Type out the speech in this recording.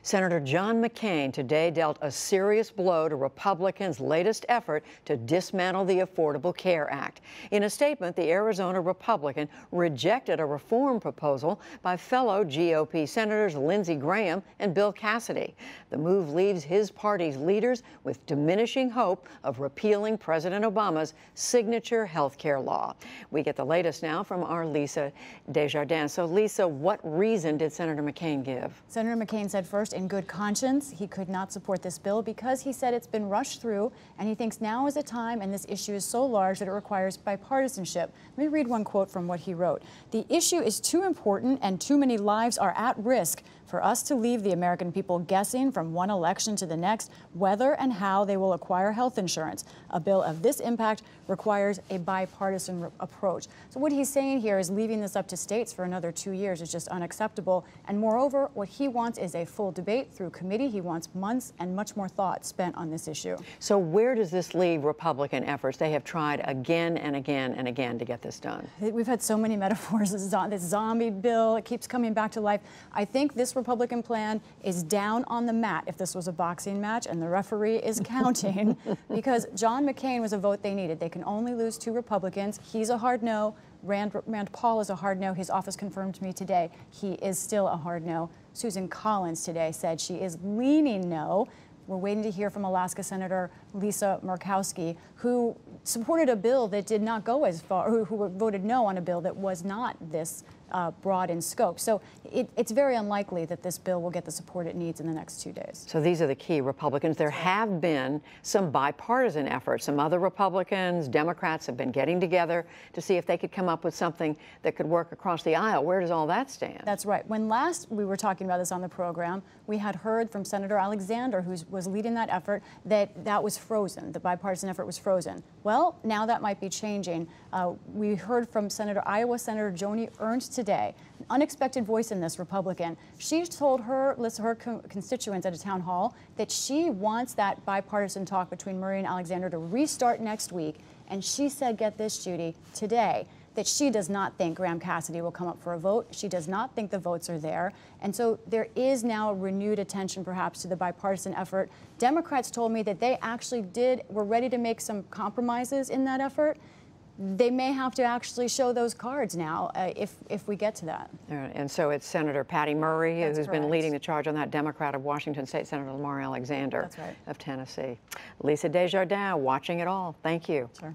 Senator John McCain today dealt a serious blow to Republicans' latest effort to dismantle the Affordable Care Act. In a statement, the Arizona Republican rejected a reform proposal by fellow GOP Senators Lindsey Graham and Bill Cassidy. The move leaves his party's leaders with diminishing hope of repealing President Obama's signature health care law. We get the latest now from our Lisa Desjardins. So, Lisa, what reason did Senator McCain give? Senator McCain said first, in good conscience, he could not support this bill because he said it's been rushed through, and he thinks now is a time, and this issue is so large that it requires bipartisanship. Let me read one quote from what he wrote. "The issue is too important and too many lives are at risk for us to leave the American people guessing from one election to the next whether and how they will acquire health insurance. A bill of this impact requires a bipartisan approach." So what he's saying here is leaving this up to states for another 2 years is just unacceptable. And moreover, what he wants is a full debate through committee. He wants months and much more thought spent on this issue. So where does this leave Republican efforts? They have tried again and again and again to get this done. We've had so many metaphors. This zombie bill, it keeps coming back to life. I think this Republican plan is down on the mat if this was a boxing match and the referee is counting because John McCain was a vote they needed. They can only lose 2 Republicans. He's a hard no. Rand Paul is a hard no. His office confirmed to me today he is still a hard no. Susan Collins today said she is leaning no. We're waiting to hear from Alaska Senator Lisa Murkowski, who supported a bill that did not go as far, who voted no on a bill that was not this broad in scope. So it's very unlikely that this bill will get the support it needs in the next 2 days. So these are the key Republicans. There have been some bipartisan efforts. Some other Republicans, Democrats have been getting together to see if they could come up with something that could work across the aisle. Where does all that stand? That's right. When last we were talking about this on the program, we had heard from Senator Alexander, who was leading that effort, that was frozen. The bipartisan effort was frozen. Well, now that might be changing. We heard from Iowa Senator Joni Ernst today, an unexpected voice in this, Republican. She told her constituents at a town hall that she wants that bipartisan talk between Murray and Alexander to restart next week. And she said, get this, Judy, today, that she does not think Graham Cassidy will come up for a vote. She does not think the votes are there. And so there is now a renewed attention perhaps to the bipartisan effort. Democrats told me that they actually were ready to make some compromises in that effort. They may have to actually show those cards now if we get to that. And so it's Senator Patty Murray who's been leading the charge on that, Democrat of Washington State, Senator Lamar Alexander of Tennessee. Lisa Desjardins watching it all. Thank you. Sure.